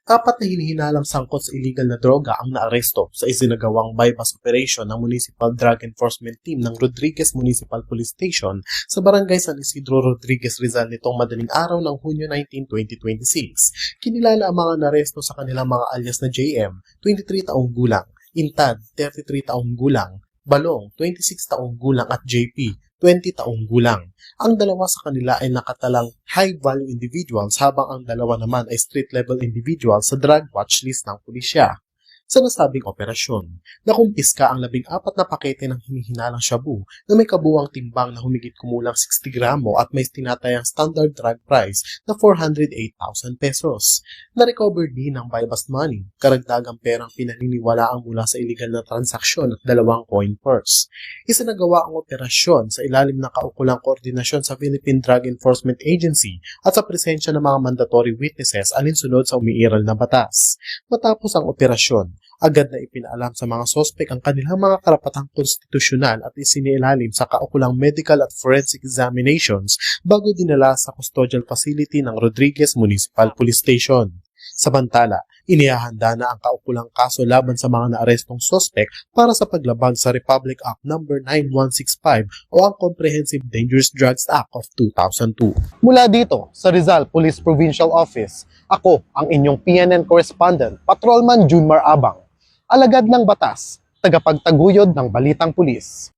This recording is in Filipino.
Apat na hinihinalang sangkot sa illegal na droga ang naaresto sa isinagawang bypass operation ng Municipal Drug Enforcement Team ng Rodriguez Municipal Police Station sa Barangay San Isidro Rodriguez Rizal nitong madaling araw ng Hunyo 19, 2026. Kinilala ang mga naaresto sa kanilang mga alias na JM, 23 taong gulang, Intad, 33 taong gulang, Balong, 26 taong gulang at JP, 20 taong gulang. Ang dalawa sa kanila ay nakatalang high-value individuals habang ang dalawa naman ay street-level individuals sa drug watch list ng pulisya. Sa nasabing operasyon, nakumpiska ang 14 na pakete ng hinihinalang shabu na may kabuuang timbang na humigit kumulang 60 gramo at may tinatayang standard drug price na 408,000 pesos. Na-recover din ang bypass money, karagdagang perang pinaniniwalaang mula sa illegal na transaksyon at 2 coin purse. Isinagawa ang operasyon sa ilalim ng kaukulang koordinasyon sa Philippine Drug Enforcement Agency at sa presensya ng mga mandatory witnesses alinsunod sa umiiral na batas. Matapos ang operasyon, agad na ipinaalam sa mga sospek ang kanilang mga karapatang konstitusyonal at isinilalim sa kaukulang medical at forensic examinations bago dinala sa custodial facility ng Rodriguez Municipal Police Station. Samantala, inihahanda na ang kaukulang kaso laban sa mga naarestong sospek para sa paglabag sa Republic Act No. 9165 o ang Comprehensive Dangerous Drugs Act of 2002. Mula dito sa Rizal Police Provincial Office, ako ang inyong PNN correspondent, Patrolman Junmar Abang, alagad ng batas, tagapagtaguyod ng balitang pulis.